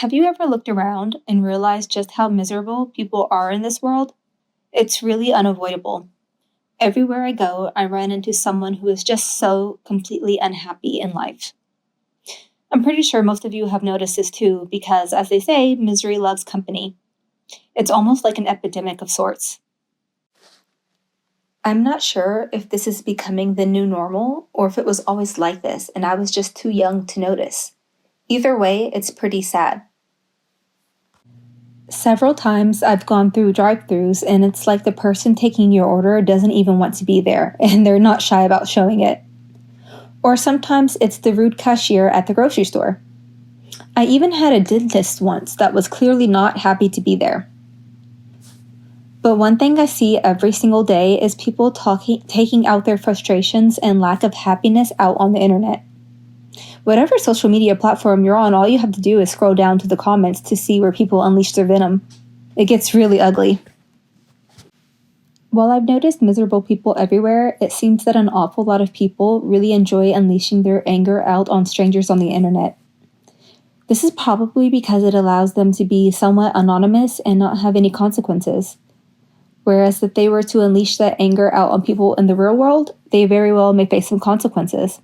Have you ever looked around and realized just how miserable people are in this world? It's really unavoidable. Everywhere I go, I run into someone who is just so completely unhappy in life. I'm pretty sure most of you have noticed this too, because as they say, misery loves company. It's almost like an epidemic of sorts. I'm not sure if this is becoming the new normal or if it was always like this and I was just too young to notice. Either way, it's pretty sad. Several times I've gone through drive-thrus and it's like the person taking your order doesn't even want to be there and they're not shy about showing it. Or sometimes it's the rude cashier at the grocery store. I even had a dentist once that was clearly not happy to be there. But one thing I see every single day is people taking out their frustrations and lack of happiness out on the internet. Whatever social media platform you're on, all you have to do is scroll down to the comments to see where people unleash their venom. It gets really ugly. While I've noticed miserable people everywhere, it seems that an awful lot of people really enjoy unleashing their anger out on strangers on the internet. This is probably because it allows them to be somewhat anonymous and not have any consequences. Whereas if they were to unleash that anger out on people in the real world, they very well may face some consequences.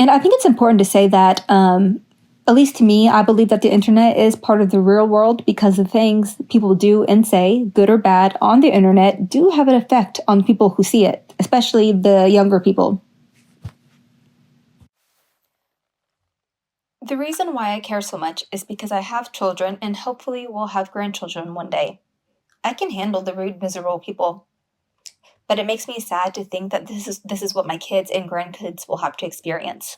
And I think it's important to say that, at least to me, I believe that the internet is part of the real world because the things people do and say, good or bad, on the internet do have an effect on people who see it, especially the younger people. The reason why I care so much is because I have children and hopefully will have grandchildren one day. I can handle the rude, miserable people. But it makes me sad to think that this is what my kids and grandkids will have to experience.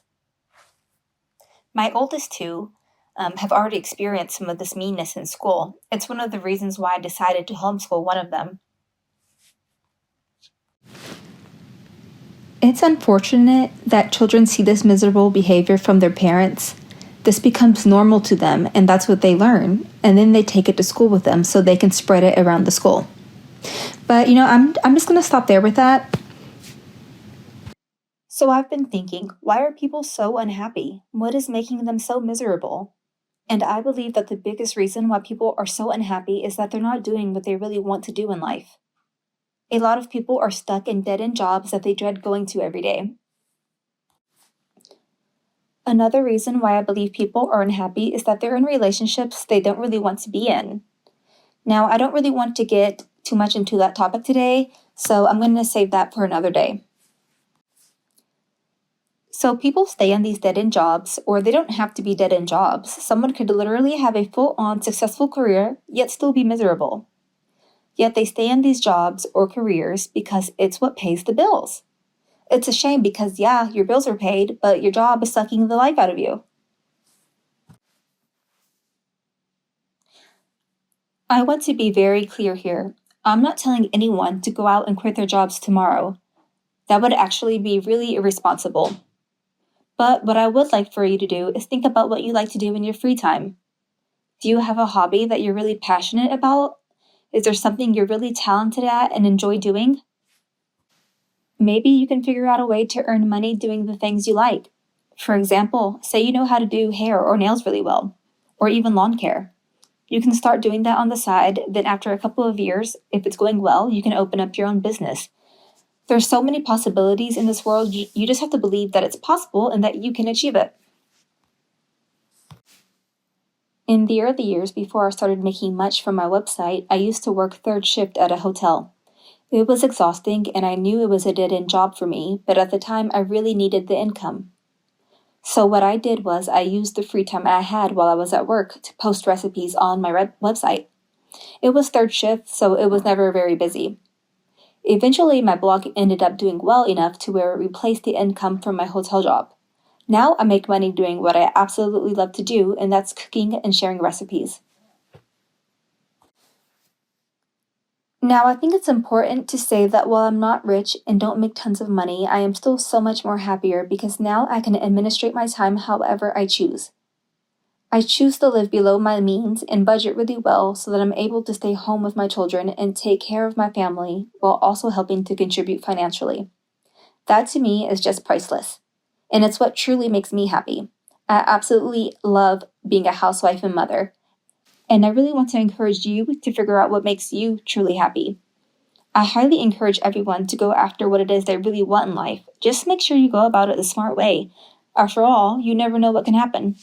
My oldest two have already experienced some of this meanness in school. It's one of the reasons why I decided to homeschool one of them. It's unfortunate that children see this miserable behavior from their parents. This becomes normal to them, and that's what they learn, and then they take it to school with them so they can spread it around the school. But, I'm just going to stop there with that. So I've been thinking, why are people so unhappy? What is making them so miserable? And I believe that the biggest reason why people are so unhappy is that they're not doing what they really want to do in life. A lot of people are stuck in dead-end jobs that they dread going to every day. Another reason why I believe people are unhappy is that they're in relationships they don't really want to be in. Now, I don't really want to get too much into that topic today, so I'm going to save that for another day. So people stay in these dead-end jobs, or they don't have to be dead-end jobs. Someone could literally have a full-on successful career, yet still be miserable. Yet they stay in these jobs or careers because it's what pays the bills. It's a shame because, yeah, your bills are paid, but your job is sucking the life out of you. I want to be very clear here. I'm not telling anyone to go out and quit their jobs tomorrow. That would actually be really irresponsible. But what I would like for you to do is think about what you like to do in your free time. Do you have a hobby that you're really passionate about? Is there something you're really talented at and enjoy doing? Maybe you can figure out a way to earn money doing the things you like. For example, say you know how to do hair or nails really well, or even lawn care. You can start doing that on the side, then after a couple of years, if it's going well, you can open up your own business. There's so many possibilities in this world, you just have to believe that it's possible and that you can achieve it. In the early years before I started making much from my website, I used to work third shift at a hotel. It was exhausting and I knew it was a dead-end job for me, but at the time I really needed the income. So what I did was I used the free time I had while I was at work to post recipes on my website. It was third shift, so it was never very busy. Eventually, my blog ended up doing well enough to where it replaced the income from my hotel job. Now I make money doing what I absolutely love to do, and that's cooking and sharing recipes. Now, I think it's important to say that while I'm not rich and don't make tons of money, I am still so much more happier because now I can administrate my time however I choose. I choose to live below my means and budget really well so that I'm able to stay home with my children and take care of my family while also helping to contribute financially. That to me is just priceless. And it's what truly makes me happy. I absolutely love being a housewife and mother, and I really want to encourage you to figure out what makes you truly happy. I highly encourage everyone to go after what it is they really want in life. Just make sure you go about it the smart way. After all, you never know what can happen.